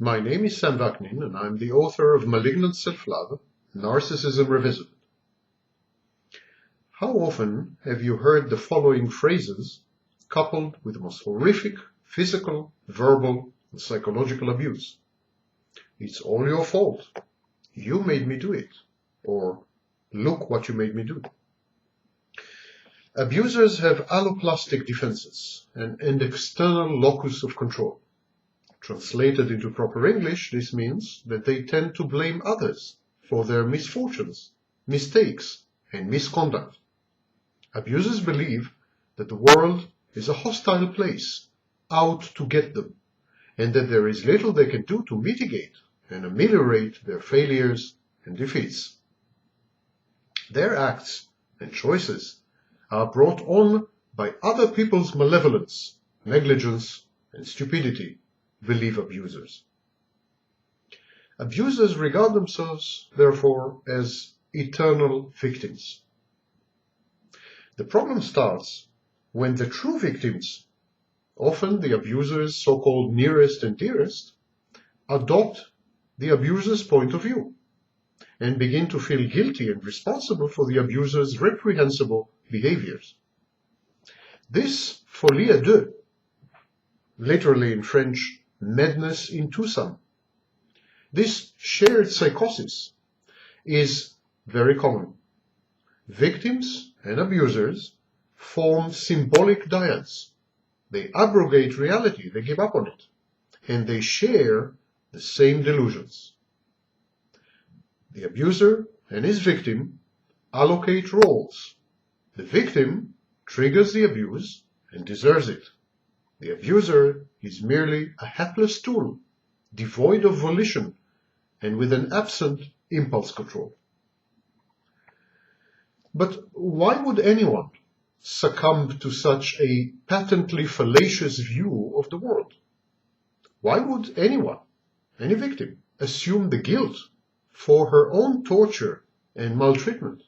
My name is Sam Vaknin, and I'm the author of Malignant Self-Love, Narcissism Revisited. How often have you heard the following phrases coupled with the most horrific physical, verbal, and psychological abuse? It's all your fault. You made me do it. Or, look what you made me do. Abusers have alloplastic defenses, an external locus of control. Translated into proper English, this means that they tend to blame others for their misfortunes, mistakes, and misconduct. Abusers believe that the world is a hostile place, out to get them, and that there is little they can do to mitigate and ameliorate their failures and defeats. Their acts and choices are brought on by other people's malevolence, negligence, and stupidity, believe abusers. Abusers regard themselves, therefore, as eternal victims. The problem starts when the true victims, often the abuser's so-called nearest and dearest, adopt the abuser's point of view and begin to feel guilty and responsible for the abuser's reprehensible behaviors. This folie à deux, literally in French, madness in twosome. This shared psychosis is very common. Victims and abusers form symbolic dyads. They abrogate reality, they give up on it, and they share the same delusions. The abuser and his victim allocate roles. The victim triggers the abuse and deserves it. The abuser is merely a hapless tool, devoid of volition and with an absent impulse control. But why would anyone succumb to such a patently fallacious view of the world? Why would anyone, any victim, assume the guilt for her own torture and maltreatment?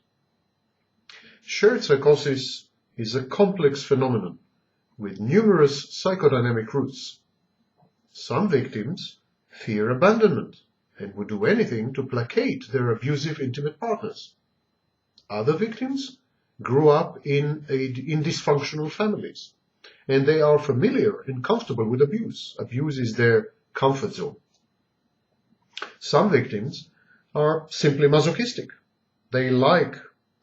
Shared psychosis is a complex phenomenon with numerous psychodynamic roots. Some victims fear abandonment and would do anything to placate their abusive intimate partners. Other victims grew up in dysfunctional families, and they are familiar and comfortable with abuse. Abuse is their comfort zone. Some victims are simply masochistic. They like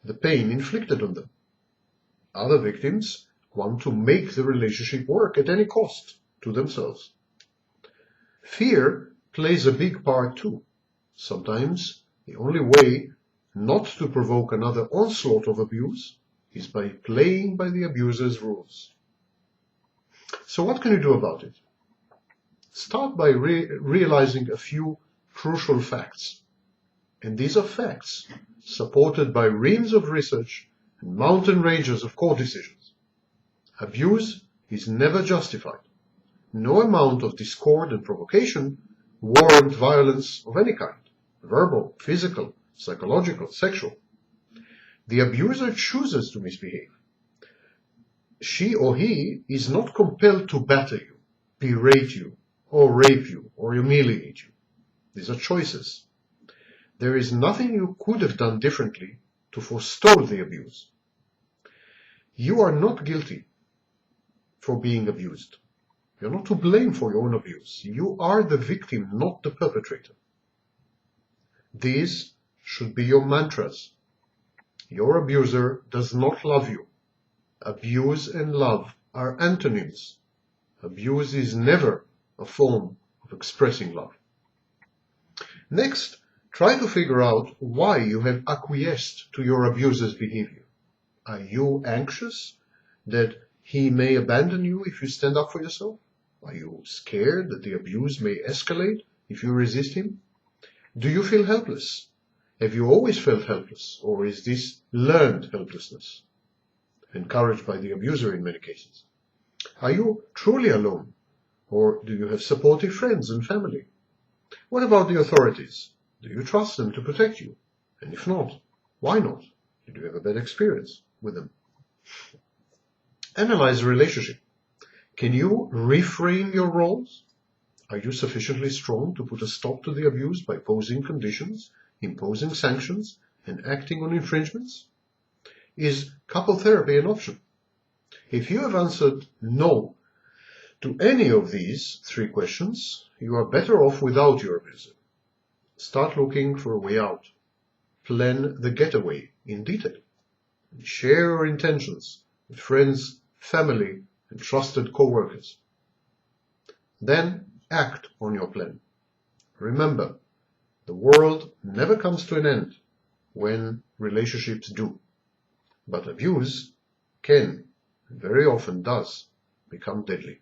the pain inflicted on them. Other victims want to make the relationship work at any cost to themselves. Fear plays a big part too. Sometimes the only way not to provoke another onslaught of abuse is by playing by the abuser's rules. So what can you do about it? Start by realizing a few crucial facts. And these are facts supported by reams of research and mountain ranges of court decisions. Abuse is never justified. No amount of discord and provocation warrant violence of any kind, verbal, physical, psychological, sexual. The abuser chooses to misbehave. She or he is not compelled to batter you, berate you, or rape you, or humiliate you. These are choices. There is nothing you could have done differently to forestall the abuse. You are not guilty for being abused. You're not to blame for your own abuse. You are the victim, not the perpetrator. These should be your mantras. Your abuser does not love you. Abuse and love are antonyms. Abuse is never a form of expressing love. Next, try to figure out why you have acquiesced to your abuser's behavior. Are you anxious that he may abandon you if you stand up for yourself? Are you scared that the abuse may escalate if you resist him? Do you feel helpless? Have you always felt helpless, or is this learned helplessness, encouraged by the abuser in many cases? Are you truly alone, or do you have supportive friends and family? What about the authorities? Do you trust them to protect you? And if not, why not? Did you have a bad experience with them? Analyze the relationship. Can you reframe your roles? Are you sufficiently strong to put a stop to the abuse by posing conditions, imposing sanctions, and acting on infringements? Is couple therapy an option? If you have answered no to any of these three questions, you are better off without your abuser. Start looking for a way out. Plan the getaway in detail. And share your intentions with friends, family, and trusted co-workers. Then act on your plan. Remember, the world never comes to an end when relationships do. But abuse can, and very often does, become deadly.